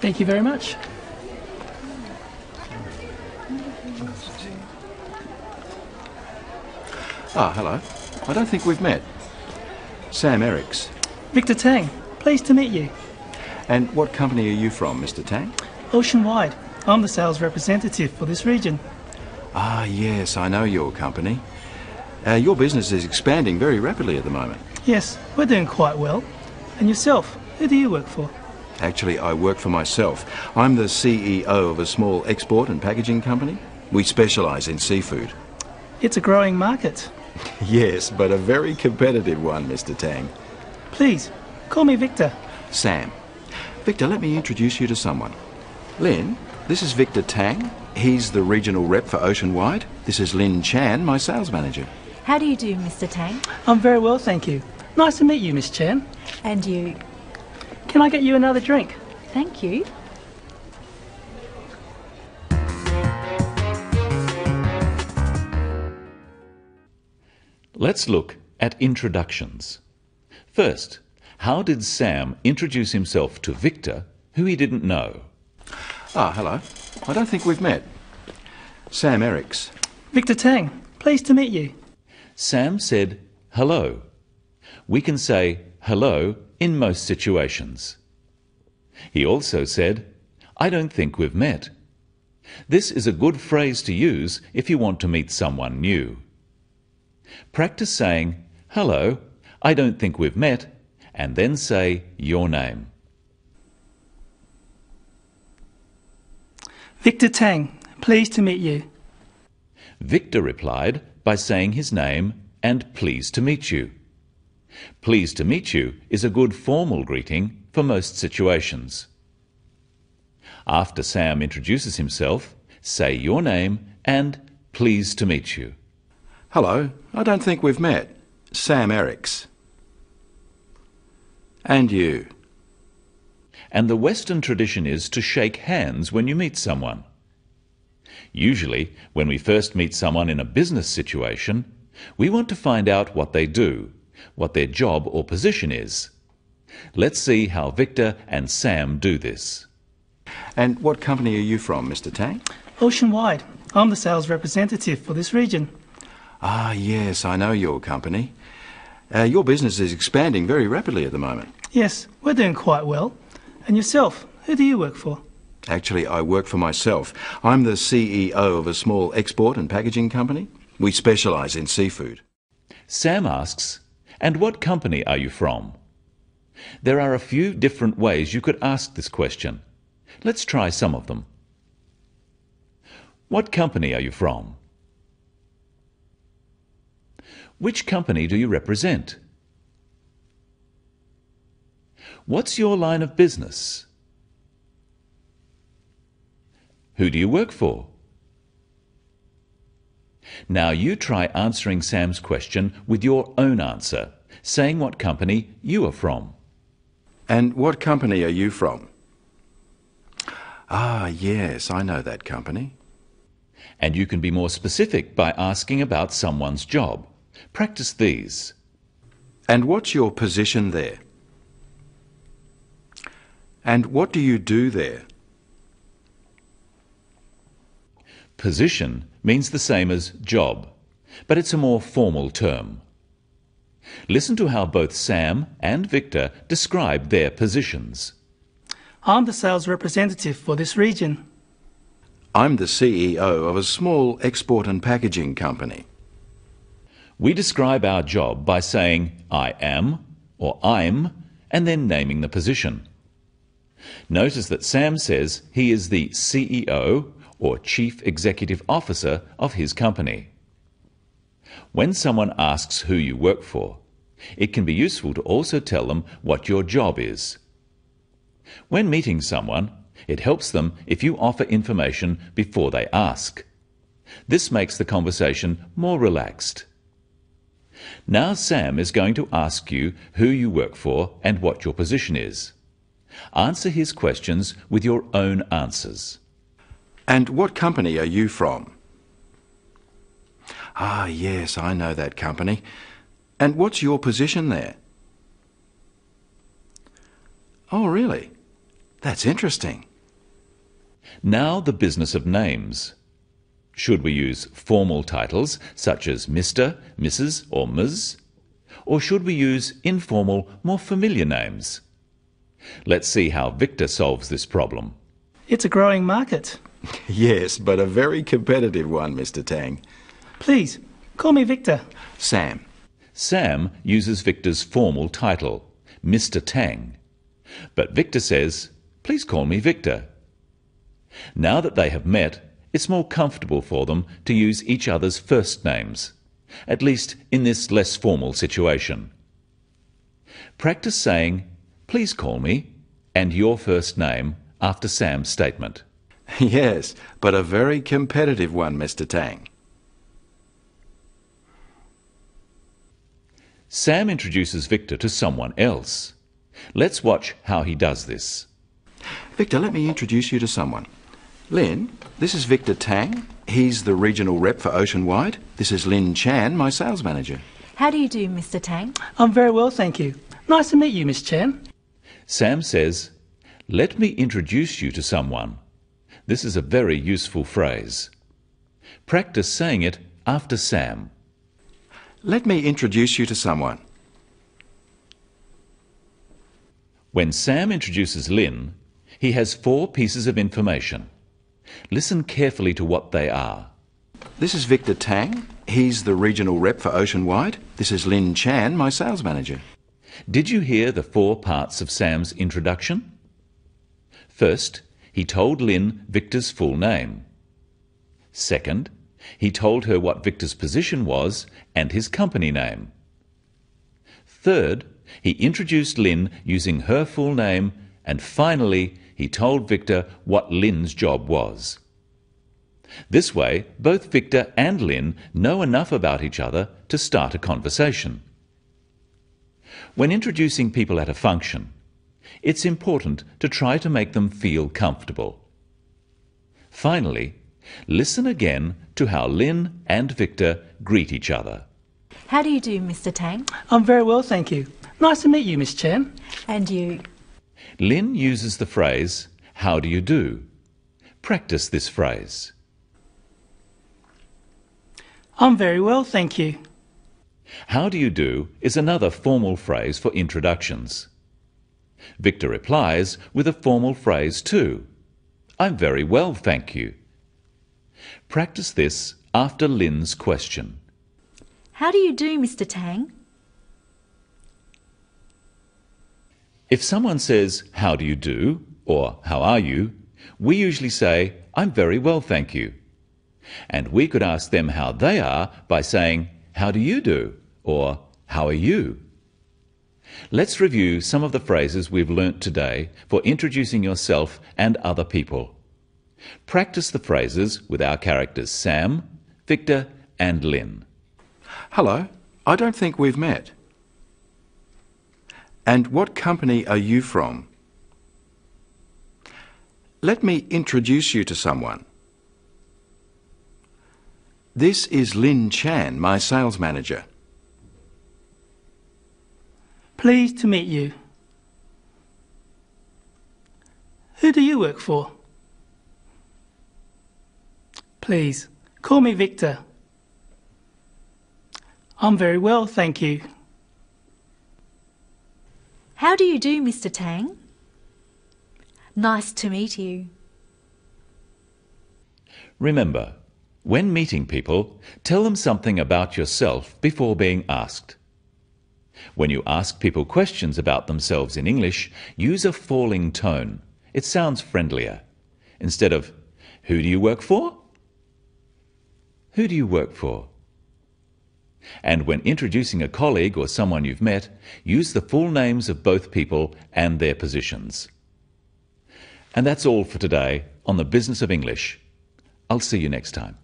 Thank you very much. Ah, hello. I don't think we've met. Sam Ericks. Victor Tang, pleased to meet you. And what company are you from, Mr. Tang? Oceanwide. I'm the sales representative for this region. Ah, yes, I know your company. Your business is expanding very rapidly at the moment. Yes, we're doing quite well. And yourself, who do you work for? Actually, I work for myself. I'm the CEO of a small export and packaging company. We specialise in seafood. It's a growing market. Yes, but a very competitive one, Mr. Tang. Please, call me Victor. Sam. Victor, let me introduce you to someone. Lynn, this is Victor Tang. He's the regional rep for Oceanwide. This is Lynn Chan, my sales manager. How do you do, Mr. Tang? I'm very well, thank you. Nice to meet you, Miss Chan. And you? Can I get you another drink? Thank you. Let's look at introductions. First, how did Sam introduce himself to Victor, who he didn't know? Ah, hello. I don't think we've met. Sam Ericks. Victor Tang, pleased to meet you. Sam said hello. We can say hello in most situations. He also said, I don't think we've met. This is a good phrase to use if you want to meet someone new. Practice saying, hello, I don't think we've met, and then say your name. Victor Tang, pleased to meet you. Victor replied by saying his name and pleased to meet you. Pleased to meet you is a good formal greeting for most situations. After Sam introduces himself, say your name and pleased to meet you. Hello. I don't think we've met. Sam Ericks. And you. And the Western tradition is to shake hands when you meet someone. Usually, when we first meet someone in a business situation, we want to find out what they do, what their job or position is. Let's see how Victor and Sam do this. And what company are you from, Mr. Tang? Oceanwide. I'm the sales representative for this region. Ah, yes, I know your company. Your business is expanding very rapidly at the moment. Yes, we're doing quite well. And yourself, who do you work for? Actually, I work for myself. I'm the CEO of a small export and packaging company. We specialise in seafood. Sam asks, and what company are you from? There are a few different ways you could ask this question. Let's try some of them. What company are you from? Which company do you represent? What's your line of business? Who do you work for? Now you try answering Sam's question with your own answer, saying what company you are from. And what company are you from? Ah, yes, I know that company. And you can be more specific by asking about someone's job. Practice these. And what's your position there? And what do you do there? Position means the same as job, but it's a more formal term. Listen to how both Sam and Victor describe their positions. I'm the sales representative for this region. I'm the CEO of a small export and packaging company. We describe our job by saying I am or I'm and then naming the position. Notice that Sam says he is the CEO or Chief Executive Officer of his company. When someone asks who you work for, it can be useful to also tell them what your job is. When meeting someone, it helps them if you offer information before they ask. This makes the conversation more relaxed. Now Sam is going to ask you who you work for and what your position is. Answer his questions with your own answers. And what company are you from? Ah, yes, I know that company. And what's your position there? Oh, really? That's interesting. Now the business of names. Should we use formal titles such as Mr., Mrs. or Ms? Or should we use informal, more familiar names? Let's see how Victor solves this problem. It's a growing market. Yes, but a very competitive one, Mr. Tang. Please, call me Victor. Sam. Sam uses Victor's formal title, Mr. Tang. But Victor says, "Please call me Victor." Now that they have met, it's more comfortable for them to use each other's first names, at least in this less formal situation. Practice saying, "Please call me," and your first name after Sam's statement. Yes, but a very competitive one, Mr. Tang. Sam introduces Victor to someone else. Let's watch how he does this. Victor, let me introduce you to someone. Lynn, this is Victor Tang. He's the regional rep for Oceanwide. This is Lynn Chan, my sales manager. How do you do, Mr. Tang? I'm very well, thank you. Nice to meet you, Miss Chan. Sam says, "Let me introduce you to someone." This is a very useful phrase. Practice saying it after Sam. Let me introduce you to someone. When Sam introduces Lynn, he has 4 pieces of information. Listen carefully to what they are. This is Victor Tang. He's the regional rep for Oceanwide. This is Lynn Chan, my sales manager. Did you hear the 4 parts of Sam's introduction? First, he told Lynn Victor's full name. Second, he told her what Victor's position was and his company name. Third, he introduced Lynn using her full name, and finally, he told Victor what Lynn's job was. This way, both Victor and Lynn know enough about each other to start a conversation. When introducing people at a function, it's important to try to make them feel comfortable. Finally, listen again to how Lynn and Victor greet each other. How do you do, Mr. Tang? I'm very well, thank you. Nice to meet you, Miss Chan. And you? Lynn uses the phrase, "How do you do?" Practice this phrase. I'm very well, thank you. How do you do is another formal phrase for introductions. Victor replies with a formal phrase too. "I'm very well, thank you." Practice this after Lynn's question. How do you do, Mr. Tang? If someone says, "How do you do?" or "How are you?" we usually say, "I'm very well, thank you." And we could ask them how they are by saying, "How do you do?" or "How are you?" Let's review some of the phrases we've learnt today for introducing yourself and other people. Practice the phrases with our characters Sam, Victor and Lynn. Hello, I don't think we've met. And what company are you from? Let me introduce you to someone. This is Lynn Chan, my sales manager. Pleased to meet you. Who do you work for? Please, call me Victor. I'm very well, thank you. How do you do, Mr. Tang? Nice to meet you. Remember, when meeting people, tell them something about yourself before being asked. When you ask people questions about themselves in English, use a falling tone. It sounds friendlier. Instead of, "Who do you work for?" "Who do you work for?" And when introducing a colleague or someone you've met, use the full names of both people and their positions. And that's all for today on the Business of English. I'll see you next time.